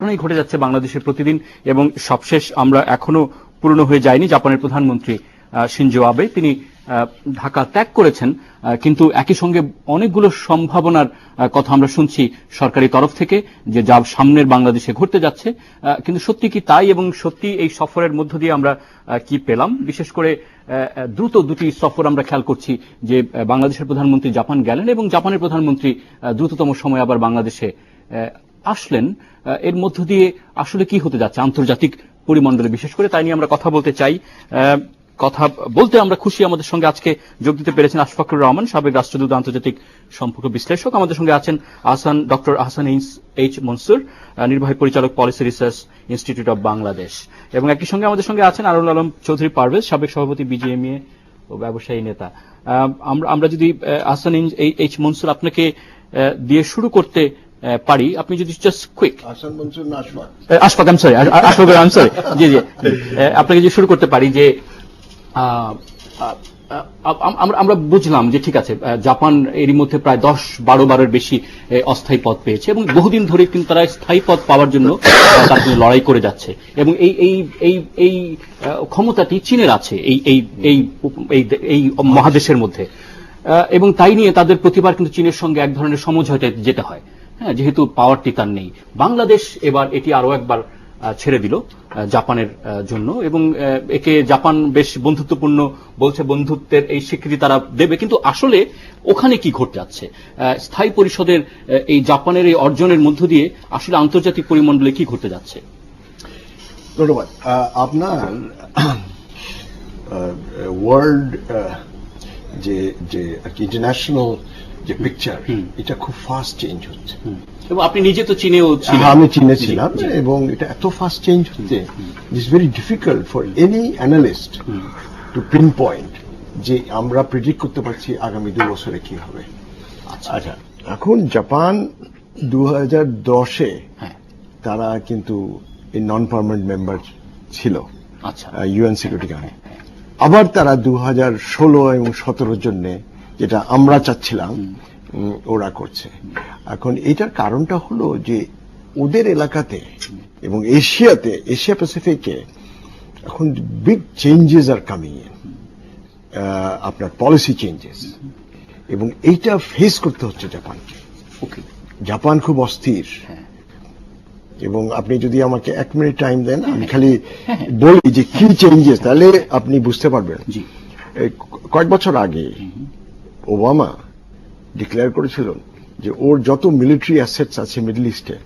ঘটনাই ঘটে যাচ্ছে বাংলাদেশে প্রতিদিন এবং সবশেষ আমরা এখনো পূর্ণ হয়ে যায়নি। জাপানের প্রধানমন্ত্রী শিনজো আবে তিনি ঢাকা ত্যাগ করেছেন, কিন্তু একই সঙ্গে অনেকগুলো সম্ভাবনার কথা আমরা শুনছি সরকারি তরফ থেকে যে যা সামনের বাংলাদেশে ঘটতে যাচ্ছে। কিন্তু সত্যি কি তাই, এবং সত্যি এই সফরের মধ্য দিয়ে আমরা কি পেলাম? বিশেষ করে দ্রুত দুটি সফর আমরা খেয়াল করছি যে বাংলাদেশের প্রধানমন্ত্রী জাপান গেলেন এবং জাপানের প্রধানমন্ত্রী দ্রুততম সময়ে আবার বাংলাদেশে আসলেন। এর মধ্য দিয়ে আসলে কি হতে যাচ্ছে আন্তর্জাতিক পরিমণ্ডলে, বিশেষ করে তাই নিয়ে আমরা কথা বলতে চাই। কথা বলতে আমরা খুশি, আমাদের সঙ্গে আজকে যোগ দিতে পেরেছেন আশফাকুর রহমান, সাবেক রাষ্ট্রদূত আন্তর্জাতিক সম্পর্ক বিশ্লেষক। আমাদের সঙ্গে আছেন ডক্টর আহসান এইচ মনসুর, নির্বাহী পরিচালক policy research institute of Bangladesh, এবং একই সঙ্গে আমাদের সঙ্গে আছেন আরুল আলম চৌধুরী পারভেজ, সাবেক সভাপতি বিজিএমইএ ও ব্যবসায়ী নেতা। আমরা যদি আহসান এইচ মনসুর আপনাকে দিয়ে শুরু করতে পারি, আপনি যদি জাস্ট কুইক আশফাক আম সরি জি জি আপনাকে যদি শুরু করতে পারি যে আমরা বুঝলাম যে ঠিক আছে, জাপান এরই মধ্যে প্রায় 10-12 বারের বেশি অস্থায়ী পদ পেয়েছে এবং বহুদিন ধরে কিন্তু তারা স্থায়ী পদ পাওয়ার জন্য তার জন্য লড়াই করে যাচ্ছে, এবং এই ক্ষমতাটি চীনের আছে এই মহাদেশের মধ্যে, এবং তাই নিয়ে তাদের প্রতিবার কিন্তু চীনের সঙ্গে এক ধরনের সমঝোতায় যেতে হয়। হ্যাঁ, যেহেতু পাওয়ারটি তার নেই। বাংলাদেশ এবার এটি আরো একবার ছেড়ে দিল জাপানের জন্য, এবং একে জাপান বেশ বন্ধুত্বপূর্ণ বলছে, বন্ধুত্বের এই স্বীকৃতি তারা দেবে, কিন্তু আসলে ওখানে কি ঘটতে যাচ্ছে? স্থায়ী পরিষদের এই জাপানের এই অর্জনের মধ্য দিয়ে আসলে আন্তর্জাতিক পরিমণ্ডলে কি ঘটতে যাচ্ছে? ধন্যবাদ। আপনার ওয়ার্ল্ড যে ইন্টারন্যাশনাল যে পিকচার, এটা খুব ফাস্ট চেঞ্জ হচ্ছে, এবং আপনি নিজে তো চীনেও ছিলেন। আমি চীনে ছিলাম, এবং এটা এত ফাস্ট চেঞ্জ হচ্ছে, it's very difficult for any analyst to pinpoint যে আমরা প্রেডিক্ট করতে পারছি আগামী 2 বছরে কি হবে। আচ্ছা, এখন জাপান 2010-এ তারা কিন্তু এই নন পার্মানেন্ট মেম্বার ছিল ইউএন সিকিউরিটি কাউন্সিলে। আবার তারা 2016 এবং 17 জন্য, যেটা আমরা চাচ্ছিলাম, ওরা করছে। এখন এটার কারণটা হলো যে ওদের এলাকাতে এবং এশিয়া প্যাসিফিকে এখন big changes are coming in, আপনার পলিসি চেঞ্জেস, এবং এইটা ফেস করতে হচ্ছে জাপানকে। জাপান খুব অস্থির, এবং আপনি যদি আমাকে 1 মিনিট টাইম দেন, আমি খালি বলি যে কি চেঞ্জেস, তাহলে আপনি বুঝতে পারবেন। কয়েক বছর আগে ওবামা ডিক্লেয়ার করেছিল যে ওর যত মিলিটারি অ্যাসেটস আছে মিডল ইস্টে,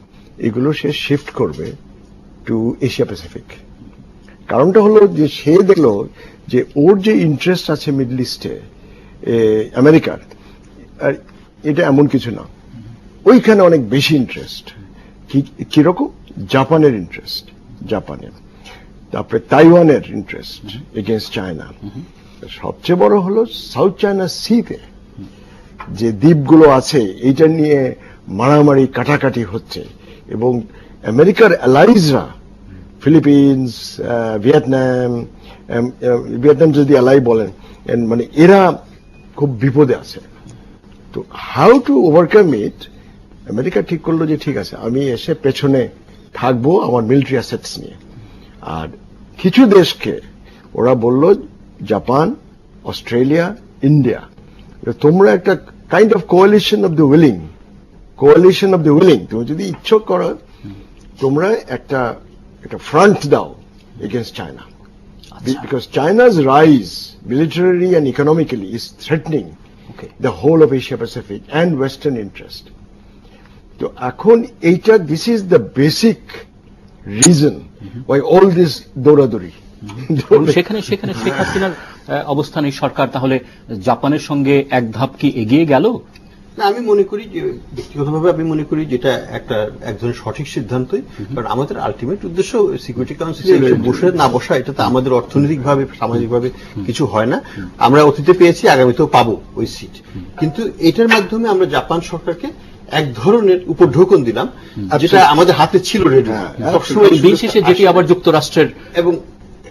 এগুলো সে শিফট করবে টু এশিয়া প্যাসিফিক। কারণটা হলো যে সে দেখলো যে ওর যে ইন্টারেস্ট আছে মিডল ইস্টে আমেরিকার, আর এটা এমন কিছু না, ওইখানে অনেক বেশি ইন্টারেস্ট। কিরকম? জাপানের ইন্টারেস্ট, তারপরে তাইওয়ানের ইন্টারেস্ট এগেনস্ট চায়না, সবচেয়ে বড় হলো সাউথ চায়না সিতে যে দ্বীপগুলো আছে, এইটা নিয়ে মারামারি কাটাকাটি হচ্ছে, এবং আমেরিকার অ্যালাইজরা ফিলিপিন্স, ভিয়েতনাম যদি অ্যালাই বলেন, মানে এরা খুব বিপদে আছে। তো how to overcome it, America ঠিক করলো যে ঠিক আছে, আমি এসে পেছনে থাকবো আমার মিলিটারি অ্যাসেটস নিয়ে। আর কিছু দেশকে ওরা বলল, জাপান, অস্ট্রেলিয়া, ইন্ডিয়া, তোমরা একটা kind of coalition of the willing, তুমি যদি ইচ্ছা করো, তোমরা একটা ফ্রন্ট দাও against China, because China's rise militarily and economically is threatening the whole of Asia Pacific and Western interest. তো এখন এইটা, this is the basic reason why all this দৌড়াদৌড়ি। সেখানে শেখ হাসিনার অবস্থান, এই সরকার তাহলে জাপানের সঙ্গে এক ধাপ কি এগিয়ে গেল? না, আমি মনে করি যে ব্যক্তিগতভাবে আমি মনে করি যেটা এক ধরনের সঠিক সিদ্ধান্তই, কারণ আমাদের আলটিমেট উদ্দেশ্য সিকিউরিটি কাউন্সিলে বসে না বসা, এটা তো আমাদের অর্থনৈতিকভাবে সামাজিকভাবে কিছু হয় না। আমরা অতীতে পেয়েছি, আগামীতেও পাবো ওই সিট, কিন্তু এটার মাধ্যমে আমরা জাপান সরকারকে এক ধরনের উপর ঢোকন দিলাম, যেটা আমাদের হাতে ছিল রেডি সবসময়, দিন শেষে যেটি আবার যুক্তরাষ্ট্রের, এবং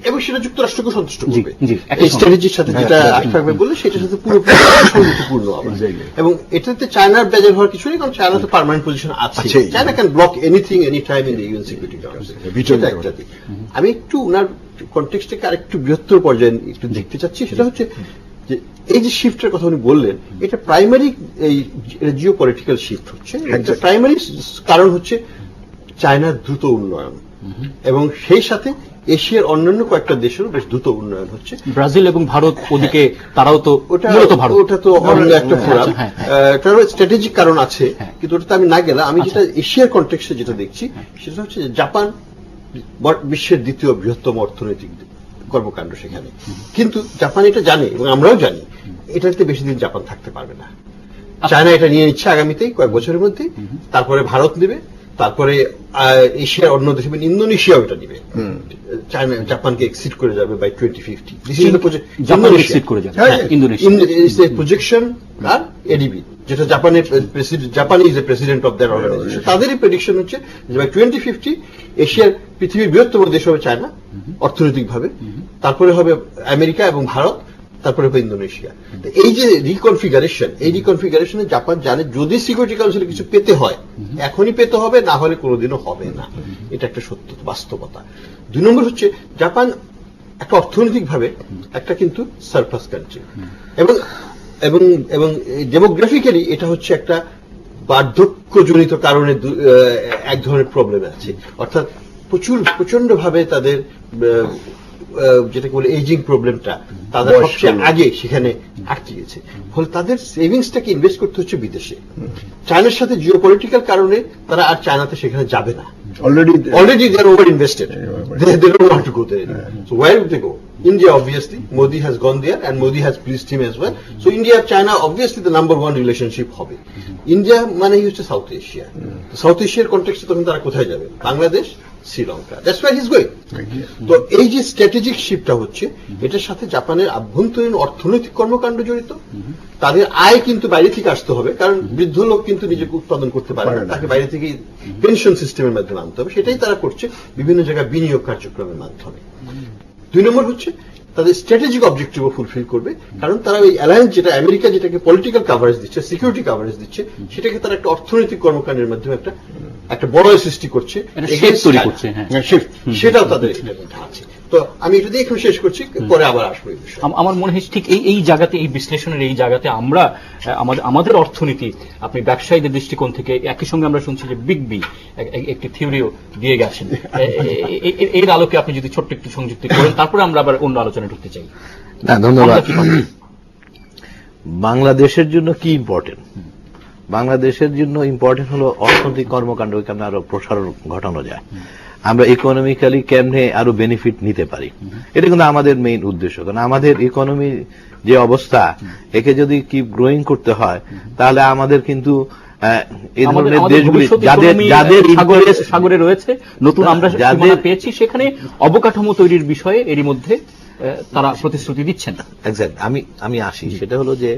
এবং সেটা যুক্তরাষ্ট্রকে সন্তুষ্ট করবে জি, এই স্ট্র্যাটেজির সাথে যেটা আশফাক ভাই বললে সেটার সাথে পুরোপুরি সঙ্গতিপূর্ণ আবার। এবং এটাতে চায়নার বেজার হওয়ার কিছু নেই, কারণ চায়না তো পার্মানেন্ট পজিশন আছে। China can block anything any time in the UN security council. আমি একটু ওনার কনটেক্সটটাকে আরেকটু বৃহত্তর পর্যায়ে একটু দেখতে চাচ্ছি। সেটা হচ্ছে যে এই যে শিফটের কথা উনি বললেন, এটা প্রাইমারি এই জিও পলিটিক্যাল শিফট হচ্ছে। একটা প্রাইমারি কারণ হচ্ছে চায়নার দ্রুত উন্নয়ন, এবং সেই সাথে এশিয়ার অন্যান্য কয়েকটা দেশেরও বেশ দ্রুত উন্নয়ন হচ্ছে। ব্রাজিল এবং ভারত ওদিকে তারাও তো ওটা তো অন্য একটা ফোরাম, তার স্ট্র্যাটেজিক কারণ আছে, কিন্তু ওটাতে আমি না গেলাম। আমি যেটা এশিয়ার কনটেক্সটে যেটা দেখছি সেটা হচ্ছে যে জাপান বিশ্বের দ্বিতীয় বৃহত্তম অর্থনৈতিক কর্মকাণ্ড সেখানে, কিন্তু জাপান এটা জানে এবং আমরাও জানি এটাতে বেশি দিন জাপান থাকতে পারবে না। চায়না এটা নিয়ে নিচ্ছে আগামীতেই কয়েক বছরের মধ্যে, তারপরে ভারত নেবে, তারপরে এশিয়ার অন্য দেশ এবং ইন্দোনেশিয়াও এটা নিবে। চায়না জাপানকে এক্সিড করে যাবে বাই 2050। জাপান এক্সিড করে যাবে ইন্দোনেশিয়া প্রজেকশন আর এডিবি, যেটা জাপানের Japan is a president of that organization, তাদেরই প্রেডিকশন হচ্ছে যে বাই 2050 এশিয়ার পৃথিবীর বৃহত্তম দেশ হবে চায়না অর্থনৈতিকভাবে, তারপরে হবে আমেরিকা এবং ভারত, তারপরে হবে ইন্দোনেশিয়া। এই যে রিকনফিগারেশন, এই রিকনফিগারেশনে জাপান জানে যদি সিকিউরিটি কাউন্সিলে কিছু পেতে হয় এখনই পেতে হবে, না হলে কোনোদিনও হবে না। এটা একটা সত্য বাস্তবতা। 2 নম্বর হচ্ছে জাপান একটা অর্থনৈতিকভাবে একটা কিন্তু সারপ্লাস কান্ট্রি, এবং এবং এবং ডেমোগ্রাফিক্যালি এটা হচ্ছে একটা বার্ধক্যজনিত কারণে এক ধরনের প্রবলেম আছে। অর্থাৎ প্রচন্ড ভাবে তাদের যেটাকে বলে এজিং প্রবলেমটা তাদের সবচেয়ে আগে সেখানে আটকে গেছে। ফলে তাদের সেভিংসটাকে ইনভেস্ট করতে হচ্ছে বিদেশে। চায়নার সাথে জিওপলিটিক্যাল কারণে তারা আর চায়নাতে সেখানে যাবে না। Already they are over invested. They don't want to go there. So where would they go? India, obviously. Modi has gone there and Modi has pleased him as well. So India, China, obviously the number one relationship হবে। India মানে হচ্ছে south Asia. South এশিয়ার কনটেক্সটে তখন তারা কোথায় যাবে? Bangladesh, Sri Lanka. That's where he's going. তো এই যে স্ট্র্যাটেজিক শিফটটা হচ্ছে, এটার সাথে জাপানের আভ্যন্তরীণ অর্থনৈতিক কর্মকাণ্ড জড়িত। তাদের আয় কিন্তু বাইরে থেকে আসতে হবে, কারণ বৃদ্ধ লোক কিন্তু নিজেকে উৎপাদন করতে পারে না, তাকে বাইরে থেকে পেনশন সিস্টেমের মাধ্যমে আনতে হবে। সেটাই তারা করছে বিভিন্ন জায়গায় বিনিয়োগ কার্যক্রমের মাধ্যমে। 2 নম্বর হচ্ছে তাদের স্ট্র্যাটেজিক অবজেক্টিভও ফুলফিল করবে, কারণ তারা ওই অ্যালায়েন্স যেটা আমেরিকা যেটাকে পলিটিক্যাল কাভারেজ দিচ্ছে, সিকিউরিটি কাভারেজ দিচ্ছে, সেটাকে তারা একটা অর্থনৈতিক কর্মকাণ্ডের মাধ্যমে একটা বড় সৃষ্টি করছে, সেটাও তাদের আছে। তো আমি এটা দিয়ে এখন শেষ করছি, পরে আবার আসবো এই বিষয়ে। আমার মনে হয় ঠিক এই জায়গাতে, এই বিশ্লেষণের এই জায়গাতে আমরা আমাদের অর্থনীতি আপনি ব্যবসায়ীদের দৃষ্টিকোণ থেকে একই সঙ্গে আমরা শুনছি যে বিগ বি একটি থিওরিও দিয়ে গেছেন, এর আলোকে আপনি যদি ছোট্ট একটু সংযুক্তি করেন, তারপরে আমরা আবার অন্য আলোচনায় ঢুকতে চাই। না, ধন্যবাদ। বাংলাদেশের জন্য কি ইম্পর্টেন্ট? বাংলাদেশের জন্য ইম্পর্টেন্ট হলো অর্থনৈতিক কর্মকাণ্ড কেমন আরো প্রসার ঘটানো যায়, আমরা ইকোনমিক্যালি কেমনে আরো বেনিফিট নিতে পারি, এটা কিন্তু আমাদের মেইন উদ্দেশ্য। কারণ আমাদের ইকোনমি যে অবস্থা, একে যদি কিপ গ্রোয়িং করতে হয়, তাহলে আমাদের কিন্তু এই ধরনের দেশগুলি যাদের সাগরে রয়েছে, নতুন আমরা যাদের পেয়েছি, সেখানে অবকাঠামো তৈরির বিষয়ে এরই মধ্যে তারা প্রতিশ্রুতি দিচ্ছেন। এক্স্যাক্ট, আমি আসি, সেটা হলো যে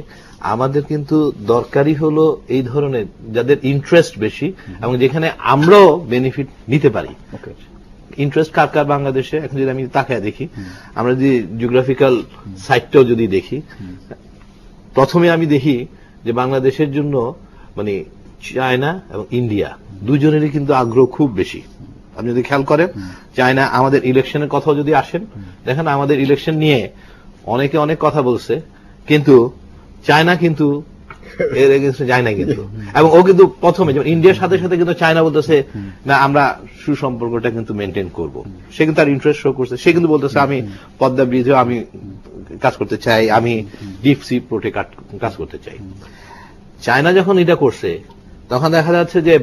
আমাদের কিন্তু দরকারি হলো এই ধরনের যাদের ইন্টারেস্ট বেশি এবং যেখানে আমরাও বেনিফিট নিতে পারি। ইন্টারেস্ট কার কার বাংলাদেশে এখন যদি আমি তাকায় দেখি, আমরা যদি জিওগ্রাফিক্যাল সাইটটাও যদি দেখি, প্রথমে আমি দেখি যে বাংলাদেশের জন্য মানে চায়না এবং ইন্ডিয়া দুজনেরই কিন্তু আগ্রহ খুব বেশি। আপনি যদি খেয়াল করেন, চায়না আমাদের ইলেকশনের কথাও যদি আসেন, দেখেন আমাদের ইলেকশন নিয়ে অনেকে অনেক কথা বলছে, কিন্তু চায়না কিন্তু এর এগেইনস্টে যায় না কিন্তু। এবং ও কিন্তু প্রথমে যেমন ইন্ডিয়ার সাথে সাথে কিন্তু চায়না বলতেছে না আমরা সুসম্পর্কটা কিন্তু মেনটেন করব, সে কিন্তু তার ইন্টারেস্ট শো করছে। সে কিন্তু বলতেছে আমি পদ্মা ব্রিজেও আমি কাজ করতে চাই, আমি ডিপ সি পোর্টে কাজ করতে চাই। চায়না যখন এটা করছে, তখন দেখা যাচ্ছে যে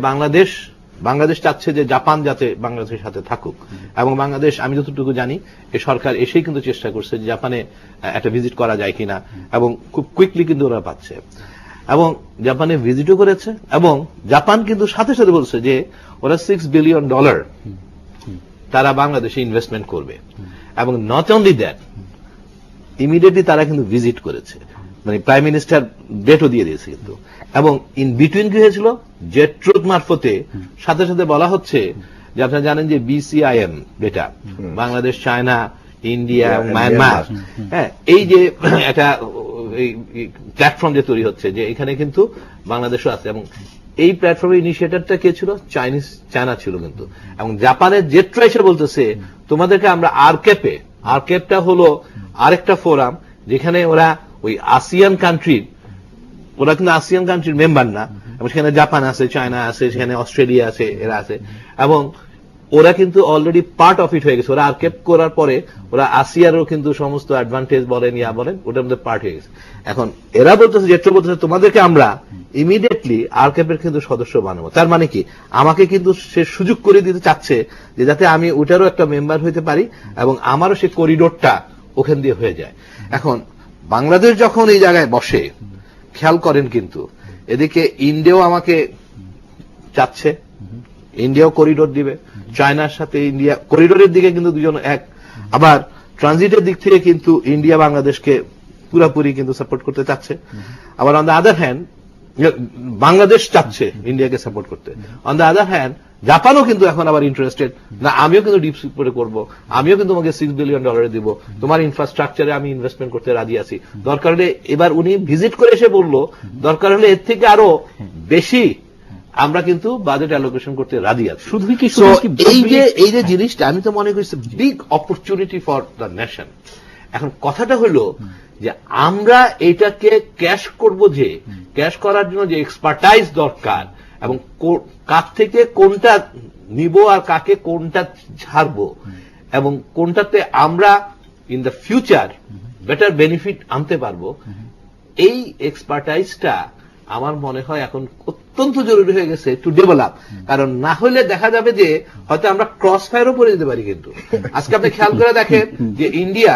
বাংলাদেশ চাচ্ছে যে জাপান যাতে বাংলাদেশের সাথে থাকুক, এবং বাংলাদেশ আমি যতটুকু জানি এই সরকার এসেই কিন্তু চেষ্টা করছে যে জাপানে একটা ভিজিট করা যায় কিনা, এবং খুব কুইকলি কিন্তু ওরা পাচ্ছে, এবং জাপানে ভিজিটও করেছে। এবং জাপান কিন্তু সাথে সাথে বলছে যে ওরা $6 বিলিয়ন তারা বাংলাদেশে ইনভেস্টমেন্ট করবে, এবং নট অনলি দ্যাট, ইমিডিয়েটলি তারা কিন্তু ভিজিট করেছে, মানে প্রাইম মিনিস্টার ডেটও দিয়ে দিয়েছে কিন্তু। এবং ইন বিটুইন কি হয়েছিল, জেট ট্রুথ মারফতে সাথে সাথে বলা হচ্ছে যে আপনারা জানেন যে BCIM যেটা বাংলাদেশ, চায়না, ইন্ডিয়া এবং and মায়ানমার, হ্যাঁ, এই যে একটা প্ল্যাটফর্ম যে তৈরি হচ্ছে, যে এখানে কিন্তু বাংলাদেশও আছে, এবং এই প্ল্যাটফর্মের ইনিশিয়েটরটা কে ছিল? চায়না ছিল কিন্তু। এবং জাপানের জেট্রা এসে বলতেছে তোমাদেরকে আমরা আরকেপটা হলো আরেকটা ফোরাম যেখানে ওরা ওই আসিয়ান কান্ট্রির, ওরা কিন্তু আসিয়ান কান্ট্রির মেম্বার না, এবং সেখানে জাপান আছে, চায়না আছে, সেখানে অস্ট্রেলিয়া আছে, এরা আছে, এবং ওরা কিন্তু অলরেডি পার্ট অফ ইট হয়ে গেছে। ওরা আরকেপ করার পরে ওরা আসিয়ারও কিন্তু সমস্ত অ্যাডভান্টেজ বলেন বলেন ওটার মধ্যে পার্ট হয়ে গেছে। এখন এরা বলতেছে, জেট্রো বলতেছে তোমাদেরকে আমরা ইমিডিয়েটলি আরকেপের কিন্তু সদস্য বানাবো। তার মানে কি, আমাকে কিন্তু সে সুযোগ করে দিতে চাচ্ছে যে যাতে আমি ওটারও একটা মেম্বার হইতে পারি এবং আমারও সে করিডোরটা ওখান দিয়ে হয়ে যায়। এখন বাংলাদেশ যখন এই জায়গায় বসে, খেয়াল করেন কিন্তু এদিকে ইন্ডিয়াও আমাকে চাচ্ছে, ইন্ডিয়াও করিডোর দিবে, চায়নার সাথে ইন্ডিয়া করিডোরের দিকে কিন্তু দুজন এক, আবার ট্রানজিটের দিক থেকে কিন্তু ইন্ডিয়া বাংলাদেশকে পুরোপুরি কিন্তু সাপোর্ট করতে চাচ্ছে। আবার on the other hand Bangladesh চাচ্ছে ইন্ডিয়াকে সাপোর্ট করতে, অন দ্য আদার হ্যান্ড জাপানও কিন্তু এখন আবার ইন্টারেস্টেড, না আমিও কিন্তু ডিপ সিপোর্টে করবো, আমিও কিন্তু তোমাকে $6 বিলিয়ন দিব, তোমার ইনফ্রাস্ট্রাকচারে আমি ইনভেস্টমেন্ট করতে রাজি আছি। দরকার হলে এবার উনি ভিজিট করে এসে বললো দরকার হলে এর থেকে আরো বেশি আমরা কিন্তু বাজেট অ্যালোকেশন করতে রাজি আছি। শুধুই কি এই যে জিনিসটা আমি তো মনে করি big opportunity for the nation. এখন কথাটা হলো যে আমরা এটাকে ক্যাশ করব, যে ক্যাশ করার জন্য যে এক্সপার্টাইজ দরকার এবং কার থেকে কোনটা নিব আর কাকে কোনটা ছাড়বো এবং কোনটাতে আমরা in the future better benefit আনতে পারবো, এই এক্সপার্টাইজটা আমার মনে হয় এখন অত্যন্ত জরুরি হয়ে গেছে টু ডেভেলপ। কারণ না হলে দেখা যাবে যে হয়তো আমরা ক্রস ফায়ারও পড়ে যেতে পারি। কিন্তু আজকে আপনি খেয়াল করে দেখেন যে ইন্ডিয়া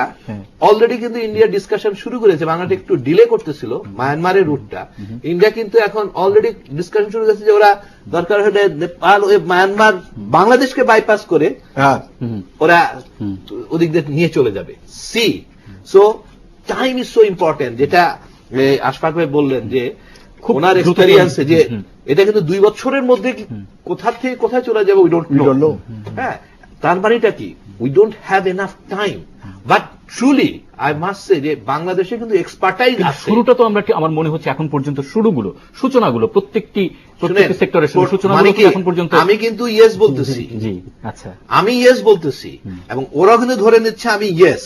অলরেডি কিন্তু ইন্ডিয়া ডিসকাশন শুরু করেছে, বাংলাদেশ একটু ডিলে করতেছিল মায়ানমারের রুটটা, ইন্ডিয়া কিন্তু এখন অলরেডি ডিসকাশন শুরু করেছে যে ওরা দরকার হলে নেপাল মায়ানমার বাংলাদেশকে বাইপাস করে ওরা ওদিক দিয়ে নিয়ে চলে যাবে। So time is so important, যেটা আশফাক ভাই বললেন যে ওনার এক্সপেরিয়েন্সে যে এটা কিন্তু 2 বছরের মধ্যে কোথা থেকে কোথায় চলে যাবে উই ডোন্ট নো। হ্যাঁ, তার বাড়িটা কি we don't have enough time, but truly I must say যে বাংলাদেশে কিন্তু এক্সপার্টাইজ আছে। শুরুটা তো আমরা, আমার মনে হচ্ছে এখন পর্যন্ত সূচনাগুলো প্রত্যেকটি সেক্টরের সূচনাগুলো এখন পর্যন্ত আমি কিন্তু ইয়েস বলতেছি, জি আচ্ছা, আমি ইয়েস বলতেছি এবং ওরা কিন্তু ধরে নিচ্ছে আমি ইয়েস।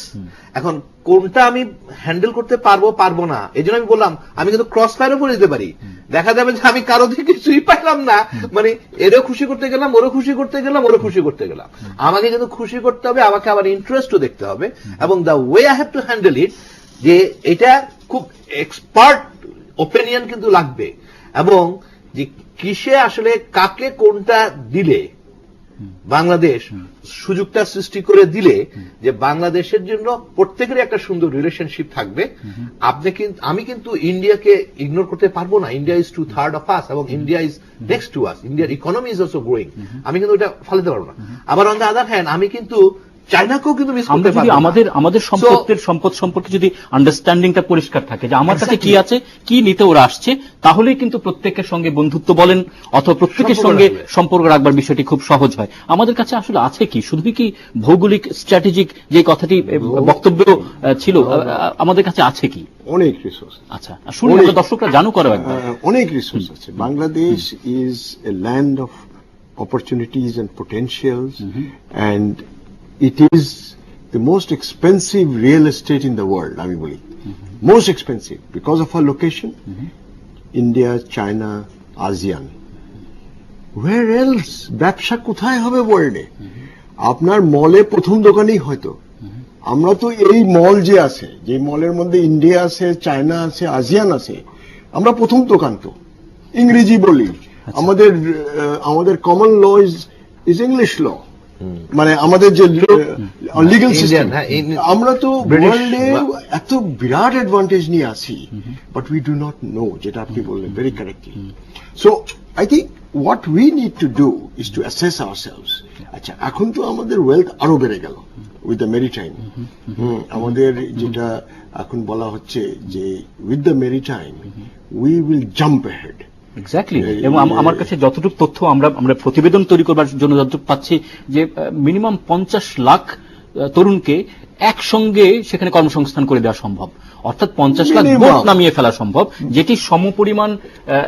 এখন কোনটা আমি হ্যান্ডেল করতে পারবো না, এই জন্য আমি বললাম আমি কিন্তু ক্রস ফায়ারও করে দিতে পারি। দেখা যাবে যে আমি কারো থেকে কিছুই পাইলাম না, মানে এরও খুশি করতে গেলাম, ওরও খুশি করতে গেলাম, ওরও খুশি করতে গেলাম। আমাকে কিন্তু খুশি করতে হবে, আমাকে আবার ইন্টারেস্টও দেখতে হবে, এবং the way I have to handle ইট, যে এটা খুব এক্সপার্ট ওপিনিয়ন কিন্তু লাগবে, এবং যে কিসে আসলে কাকে কোনটা দিলে বাংলাদেশ সুযোগটা সৃষ্টি করে দিলে যে বাংলাদেশের জন্য প্রত্যেকেরই একটা সুন্দর রিলেশনশিপ থাকবে। আমি কিন্তু ইন্ডিয়াকে ইগনোর করতে পারবো না। ইন্ডিয়া ইজ 2/3 অফ আস এবং India is next to us. ইন্ডিয়ার ইকোনমি ইজ অলসো গ্রোয়িং, আমি কিন্তু এটা ফালাতে পারবো না। আবার অন দ্য আদার হ্যান্ড আমি কিন্তু চায়নাকেও কিন্তু মিস করতে পারবো না। আমাদের সম্পদ সম্পর্কে যদি আন্ডারস্ট্যান্ডিংটা পরিষ্কার থাকে যে আমার কাছে কি আছে, কি নিতে ওরা আসছে, তাহলেই কিন্তু প্রত্যেকের সঙ্গে বন্ধুত্ব বলেন অথবা প্রত্যেকের সঙ্গে সম্পর্ক রাখবার বিষয়টি খুব সহজ হয়। আমাদের কাছে আসলে আছে কি? শুধুই কি ভৌগোলিক স্ট্র্যাটেজিক যে কথাটি বক্তব্য ছিল, আমাদের কাছে আছে কি? অনেক রিসোর্স। আচ্ছা, শুনুন, দর্শকরা জানুক আরো একবার। অনেক রিসোর্স আছে। Bangladesh is a land of opportunities and potentials, and it is the most expensive real estate in the world, I believe. Most expensive because of our location. India, China, ASEAN. Where else? ব্যবসা কোথায় হবে ওয়ার্ল্ডে? আপনার মলে প্রথম দোকানেই হয়তো। আমরা তো এই মল যে আছে, যে মলের মধ্যে ইন্ডিয়া আছে, চায়না আছে, ASEAN আছে, আমরা প্রথম দোকান তো। ইংরেজি বলি, আমাদের কমন ল ইজ ইংলিশ ল, মানে আমাদের যে লিগ্যাল সিস্টেম, আমরা তো ওয়ার্ল্ডে এত বিরাট অ্যাডভান্টেজ নিয়ে আসি, but we do not know, যেটা আপনি বললেন very correctly. So I think what we need to do is to assess ourselves. আচ্ছা, এখন তো আমাদের ওয়েলথ আরো বেড়ে গেল উইথ দ্য মেরিটাইম। আমাদের যেটা এখন বলা হচ্ছে যে with the maritime we will jump ahead. Exactly. এবং আমার কাছে যতটুকু তথ্য আমরা প্রতিবেদন তৈরি করবার জন্য যতটুকু পাচ্ছি, যে মিনিমাম 50 লাখ তরুণকে একসঙ্গে সেখানে কর্মসংস্থান করে দেওয়া সম্ভব, অর্থাৎ 50 লাখ Minimum। বোট নামিয়ে ফেলা সম্ভব, যেটি সমপরিমাণ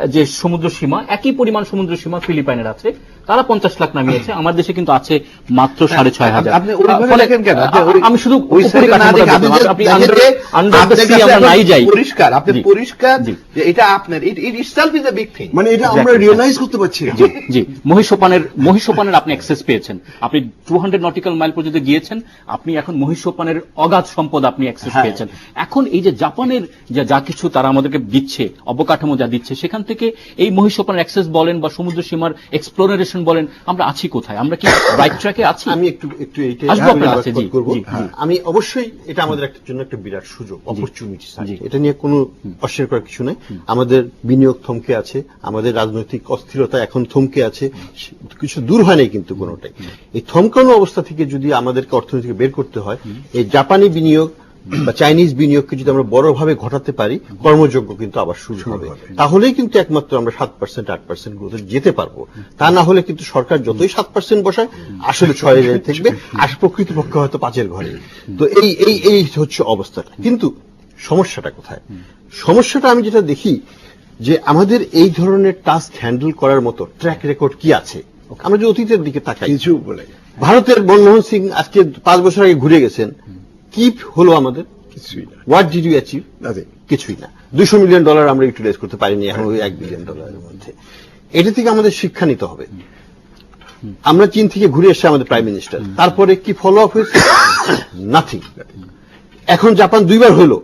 যে সমুদ্র সীমা, একই পরিমাণ সমুদ্র সীমা ফিলিপাইনের আছে, তারা 50 লাখ নামিয়েছে, আমার দেশে কিন্তু আছে মাত্র 6,500। আপনি ওইভাবে ফলে দেখেন কেন? আমি শুধু ওই উপরে সাইডে না কাঠামোটা দেখে দেখলাম। আপনি দেখেন যে under the sea আমরা নাই যাই, পরিষ্কার, আপনি জি, পরিষ্কার জি। যে এটা আপনার, it itself is a big thing. মানে এটা আমরা Exactly. রিয়েলাইজ করতে পারছি না। জি, মহিষোপানের আপনি অ্যাক্সেস পেয়েছেন, আপনি 200 নটিক্যাল মাইল পর্যন্ত গিয়েছেন, আপনি এখন মহিষোপানের অগাধ সম্পদ আপনি অ্যাক্সেস হ্যাঁ। পেয়েছেন। এখন এই যে জাপানের যা কিছু তারা আমাদেরকে দিচ্ছে, অবকাঠামো যা দিচ্ছে, সেখান থেকে এই মহিষোপানের অ্যাক্সেস বলেন বা সমুদ্র সীমার এক্সপ্লোরেশন বলেন, আমরা আছি কোথায়? আমরা কি রাইট ট্র্যাকে আছি? আমি একটু এইটা আসবো আপনার কাছে, জি, করব। জি, জি। আমি অবশ্যই এটা আমাদের একটা জন্য একটা বিরাট সুযোগ, অপরচুনিটি, জি। এটা নিয়ে কোনো অস্বীকার করার কিছু নাই। আমাদের বিনিয়োগ থমকে আছে, আমাদের রাজনৈতিক অস্থিরতা এখন থমকে আছে, কিছু দূর হয় নাই কিন্তু কোনোটাই। এই থমকানো অবস্থা থেকে যদি আমাদেরকে অর্থনীতিকে বের করতে হয়, এই জাপানি বিনিয়োগ বা চাইনিজ বিনিয়োগকে যদি আমরা বড়ভাবে ঘটাতে পারি, কর্মযোগ্য কিন্তু আবার শুরু হবে। তাহলেই কিন্তু একমাত্র আমরা 7%, 8% গ্রোথে যেতে পারবো। তা না হলে কিন্তু সরকার যতই 7% বসায়, আসলে 6 থাকবে, আর প্রকৃতপক্ষে হয়তো 5 ঘরে। তো এই হচ্ছে অবস্থাটা। কিন্তু সমস্যাটা কোথায়? সমস্যাটা আমি যেটা দেখি যে আমাদের এই ধরনের টাস্ক হ্যান্ডেল করার মতো ট্র্যাক রেকর্ড কি আছে? আমরা যে অতীতের দিকে তাকাই, কিছু বলে ভারতের মনমোহন সিং আজকে 5 বছর আগে ঘুরে গেছেন, কি হলো আমাদের? কিছুই না। What did you achieve? Nothing। কিছুই না। $200 মিলিয়ন আমরা ইউটিলাইজ করতে পারিনি এখন ওই $1 বিলিয়ন মধ্যে। এটা থেকে আমাদের শিক্ষা নিতে হবে। আমরা চীন থেকে ঘুরে এসে আমাদের প্রাইম মিনিস্টার, তারপরে কি ফলো আপ হয়েছে? নাথিং। এখন জাপান 2 বার হলো,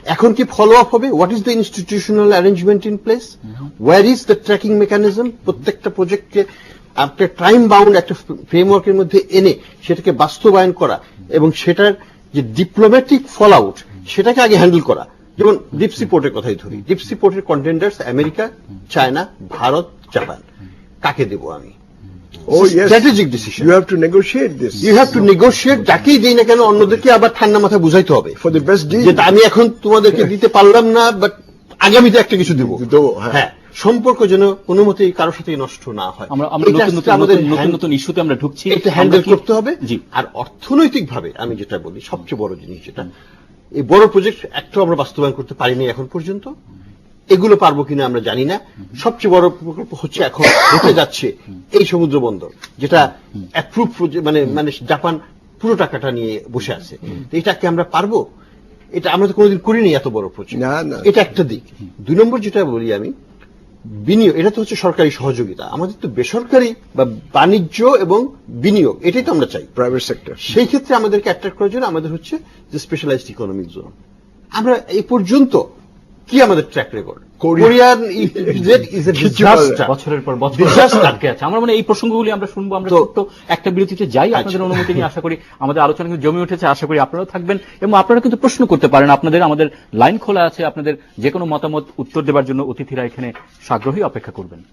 এখন কি ফলো আপ হবে? What is the institutional arrangement in place? Where is the tracking mechanism? প্রত্যেকটা প্রজেক্টকে একটা টাইম বাউন্ড একটা ফ্রেমওয়ার্কের মধ্যে এনে সেটাকে বাস্তবায়ন করা এবং সেটার যে ডিপ্লোম্যাটিক ফল আউট, সেটাকে আগে হ্যান্ডেল করা। যেমন ডিপসি পোর্টের কথাই ধরি, ডিপসি পোর্টের contenders America, China, Bharat, Japan. কাকে দেব আমি? Oh yes, strategic decision. you have to negotiate this. You have to negotiate, যাকেই দিই না কেন অন্যদেরকে আবার ঠান্ডা মাথায় বুঝাইতে হবে for the best deal. যেটা আমি এখন তোমাদেরকে দিতে পারলাম না, বাট আগামীতে একটা কিছু দেবো। দেবো, হ্যাঁ। হ্যাঁ, সম্পর্ক যেন কোনো মতেই কারোর সাথে নষ্ট না হয়। আমরা এটা নতুন আজকে আমাদের নতুন ইস্যুতে আমরা ঢুকছি, এটা হ্যান্ডেল আমরা কি- করতে হবে। জি, আর অর্থনৈতিক ভাবে আমি যেটা বলি, সবচেয়ে বড় জিনিস যেটা, এই বড় প্রজেক্ট একটাও আমরা বাস্তবায়ন করতে পারিনি এখন পর্যন্ত। এগুলো পারবো কিনা আমরা জানি না। সবচেয়ে বড় প্রকল্প হচ্ছে এখন হতে যাচ্ছে এই সমুদ্র বন্দর, যেটা অ্যাপ্রুভ, মানে জাপান পুরো টাকাটা নিয়ে বসে আছে। তো এটাকে আমরা পারবো? এটা আমরা তো কোনোদিন করিনি এত বড় প্রজেক্ট। না, না। এটা একটা দিক। 2 নম্বর যেটা বলি আমি, বিনিয়োগ, এটা তো হচ্ছে সরকারি সহযোগিতা। আমাদের তো বেসরকারি বা বাণিজ্য এবং বিনিয়োগ, এটাই তো আমরা চাই। Private sector. সেই ক্ষেত্রে আমাদেরকে অ্যাট্রাক্ট করার জন্য আমাদের হচ্ছে যে স্পেশালাইজড ইকোনমিক জোন। আমরা এই পর্যন্ত কি আমাদের track record? Korean EPZ is a disaster. বছরের পর বছর Disaster. আটকে আছে। আমরা মানে এই প্রসঙ্গগুলি আমরা শুনবো। আমরা তো- ছোট্ট একটা বিরতিতে যাই, আপনাদের অনুমতি নিয়ে। আশা করি আমাদের আলোচনা কিন্তু জমে উঠেছে, আশা করি আপনারাও থাকবেন এবং আপনারা কিন্তু প্রশ্ন করতে পারেন। আমাদের লাইন খোলা আছে, আপনাদের যে কোনো মতামত উত্তর দেওয়ার জন্য অতিথিরা এখানে সাগ্রহী অপেক্ষা করবেন।